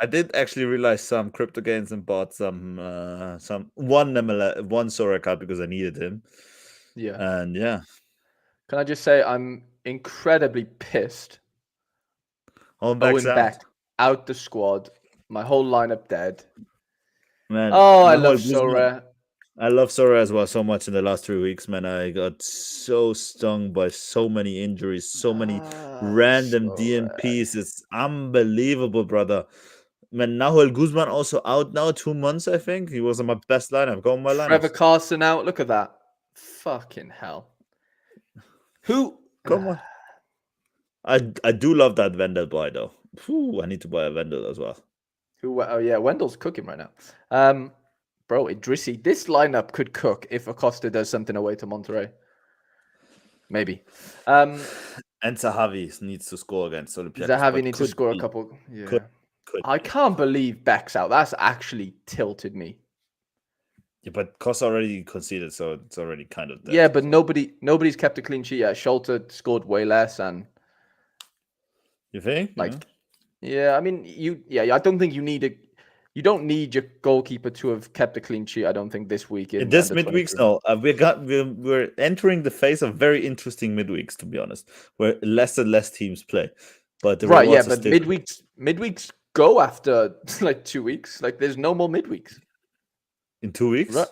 did actually realize some crypto gains and bought some one Sora card because I needed him. Yeah. And yeah. Can I just say I'm incredibly pissed. Owen Beck out the squad. My whole lineup dead. Man, oh, I love Sora. I love Sora as well so much in the last 3 weeks, man. I got so stung by so many injuries, so many random DMPs. It's unbelievable, brother. Man, Nahuel Guzman also out now, 2 months, I think. He was on my best lineup. Go on my lineup. Trevor Carson out. Look at that. Fucking hell. Who? Come on. I do love that Wendell buy, though. Whew, I need to buy a Wendell as well. Who? Oh, yeah. Wendell's cooking right now. Bro, Idrissi, this lineup could cook if Acosta does something away to Monterrey. Maybe. And Zahavi needs to score against Olympiacos. Zahavi needs to score a couple. Yeah. Could I can't believe Beck's out. That's actually tilted me. Yeah, but Costa already conceded, so it's already kind of dead. Yeah, but nobody's kept a clean sheet yet. Scholter scored way less, and you think? Yeah, I mean, I don't think you don't need your goalkeeper to have kept a clean sheet. I don't think this week in this midweeks. No, we're entering the phase of very interesting midweeks, to be honest, where less and less teams play. But the right, yeah, but midweeks go after like 2 weeks. Like there's no more midweeks. In 2 weeks? Right.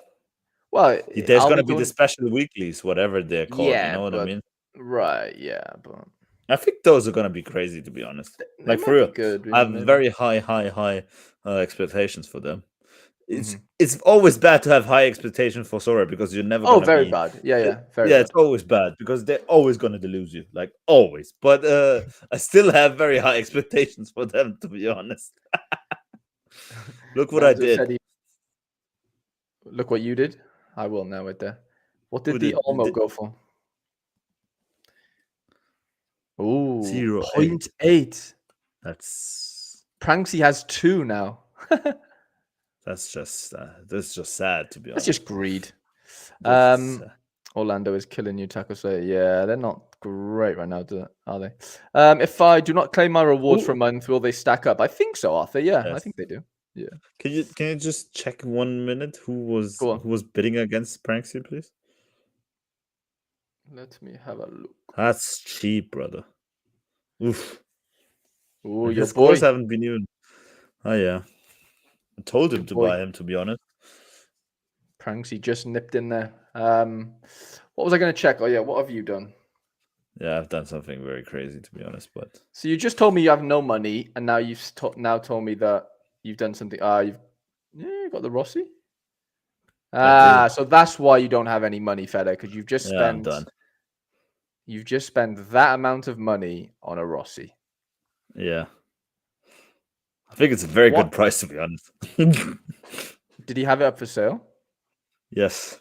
Well, there's going to be the special weeklies, whatever they're called. Yeah, you know what I mean? Right. Yeah, but I think those are going to be crazy, to be honest. Like for real, good, I have very high expectations for them. It's always bad to have high expectations for Sora because you're never. Oh, very bad. Yeah, very bad. It's always bad because they're always going to delude you, like always. But I still have very high expectations for them, to be honest. Look what I did. Look what you did. I will now right there. What did the Olmo go for? Ooh, 0.8. That's Pranksy has 2 now. That's just sad, to be honest. That's just greed. Orlando is killing you, Taco Slayer. Yeah, they're not great right now, are they? If I do not claim my rewards for a month, will they stack up? I think so, Arthur. Yeah, yes. I think they do. Yeah. Can you just check 1 minute who was bidding against Pranksy, please? Let me have a look. That's cheap, brother. Oof. Ooh, your scores haven't been even. Oh yeah. I told him to buy him, to be honest. Pranksy just nipped in there. What was I going to check? Oh yeah, what have you done? Yeah, I've done something very crazy, to be honest. But so you just told me you have no money, and now you've now told me that you've done something. You've got the Rossi. So that's why you don't have any money, Fede, because you've just spent. I'm done. You've just spent that amount of money on a Rossi. Yeah. I think it's a very good price, to be honest. Did he have it up for sale? Yes.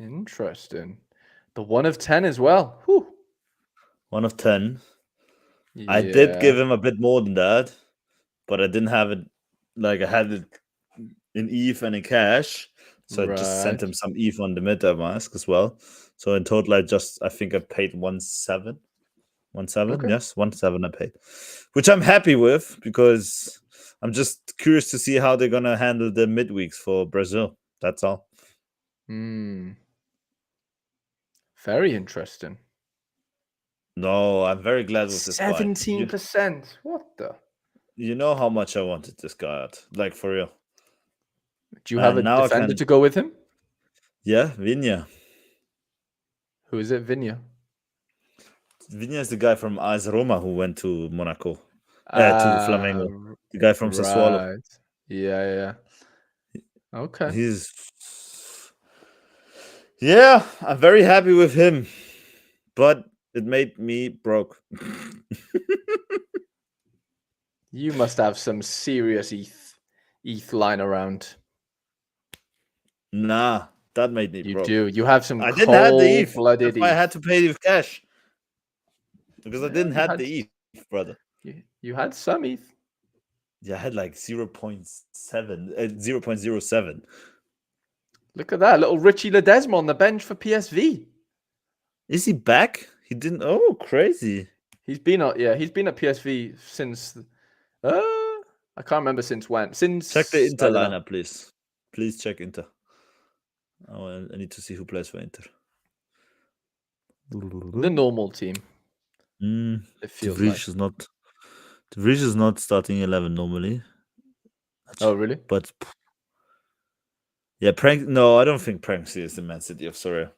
Interesting. The 1 of 10 as well. Whew. 1 of 10. Yeah. I did give him a bit more than that, but I didn't have it. Like I had it in ETH and in cash, so I just sent him some ETH on the MetaMask as well. So in total, I think I paid 1.7. 1.7, okay. Yes, 1.7 I paid, which I'm happy with because I'm just curious to see how they're gonna handle the midweeks for Brazil. That's all. Very interesting. No, I'm very glad with this. 17%. What the? You know how much I wanted this guy out, like for real. Do you have a defender to go with him? Yeah, Vinya. Who is it, Vinya? Vinya is the guy from AS Roma who went to Monaco, to Flamengo. The guy from Sassuolo. Yeah. Okay. Yeah, I'm very happy with him, but it made me broke. You must have some serious ETH lying around. Nah, that made me broke. You do. You have some. I didn't have the ETH. That's why I had to pay with cash because I didn't have the ETH, brother. You had some ETH. Yeah, I had like 0.7. Look at that. Little Richie Ledesma on the bench for PSV. Is he back? He didn't. Oh, crazy. He's been at PSV since I can't remember since when. Since Check the Inter I don't know. lineup, please. Please check Inter. Oh, I need to see who plays for Inter. The normal team. It feels De Vries like. is not. De Vries is not starting 11 normally. Oh, really? But yeah, No, I don't think Pranksy is the Man City of Sorare.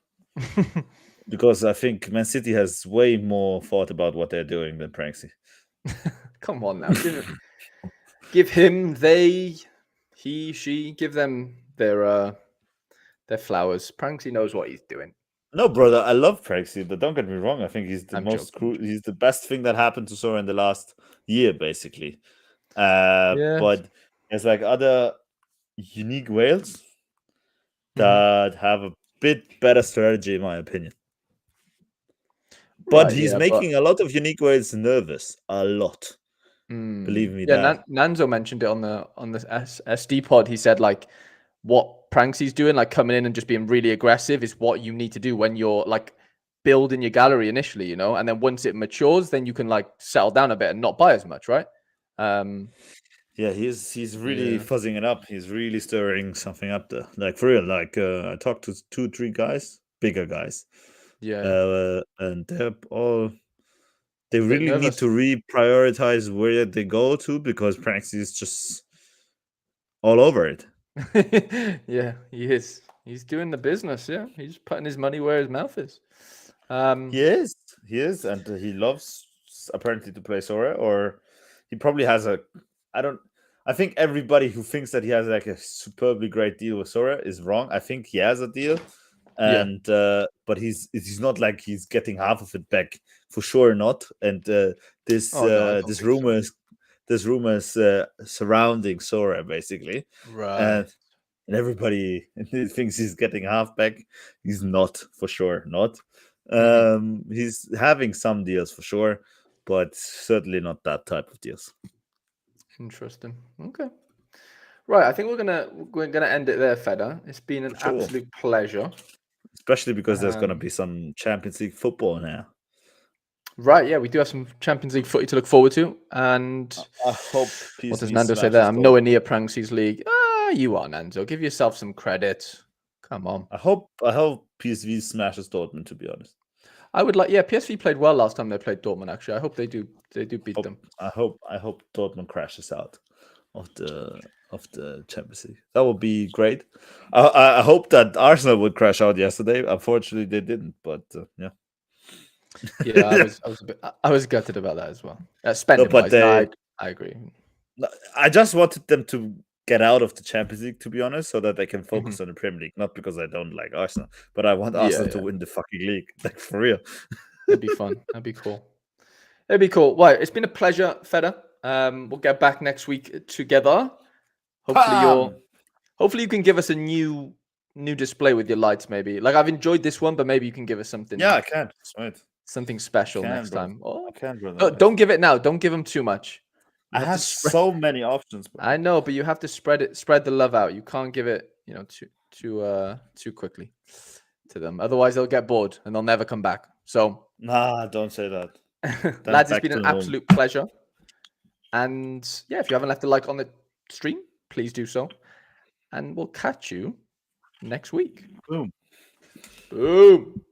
Because I think Man City has way more thought about what they're doing than Pranksy. Come on now. Give him, they, he, she, give them their flowers. Pranksy knows what he's doing. No, brother, I love Pranksy, but don't get me wrong. I think he's the I'm most joking. he's the best thing that happened to Sora in the last year, basically. But there's like other unique whales that have a bit better strategy, in my opinion. But he's making a lot of unique whales nervous. A lot. Believe me. Yeah, Nanzo mentioned it on the SD pod. He said like what Pranksy's doing, like coming in and just being really aggressive, is what you need to do when you're like building your gallery initially, you know, and then once it matures, then you can like settle down a bit and not buy as much, right? Yeah, he's really fuzzing it up. He's really stirring something up there. Like for real. Like I talked to 2-3 guys, bigger guys. And they really need to reprioritize where they go to, because Pranksy is just all over it. Yeah, he is. He's doing the business. Yeah, he's putting his money where his mouth is. He is, and he loves apparently to play Sora, or he probably has I think everybody who thinks that he has like a superbly great deal with Sora is wrong. I think he has a deal, and but he's not like he's getting half of it back, for sure not. And this rumors surrounding Sora, basically, right? And everybody thinks he's getting half back. He's not, for sure not. He's having some deals for sure, but certainly not that type of deals. Interesting. Okay. Right. I think we're gonna end it there, Feder. It's been an absolute pleasure. Especially because there's gonna be some Champions League football now. Right. Yeah, we do have some Champions League footy to look forward to, and I hope PSV what does Nando say there? I'm nowhere near Pranksy's league. You are, Nando. Give yourself some credit. Come on. I hope PSV smashes Dortmund, to be honest. I would like, PSV played well last time they played Dortmund, actually. I hope they do beat them. I hope Dortmund crashes out of the Champions League. That would be great. I hope that Arsenal would crash out yesterday. Unfortunately, they didn't, but yeah. Yeah, I was gutted about that as well. I agree. I just wanted them to get out of the Champions League, to be honest, so that they can focus on the Premier League. Not because I don't like Arsenal, but I want Arsenal to win the fucking league, like for real. It'd be fun. That'd be cool. It'd be cool. Right, it's been a pleasure, Feder. We'll get back next week together. Hopefully you can give us a new display with your lights, maybe. Like, I've enjoyed this one, but maybe you can give us something. Yeah, I can. Right. Something special next time. Oh, I can, don't give it now. Don't give them too much. I have so many options. Bro. I know, but you have to spread the love out. You can't give it, too quickly to them. Otherwise, they'll get bored and they'll never come back. So, nah, don't say that. Lads, it's been an absolute pleasure. And yeah, if you haven't left a like on the stream, please do so. And we'll catch you next week. Boom. Boom.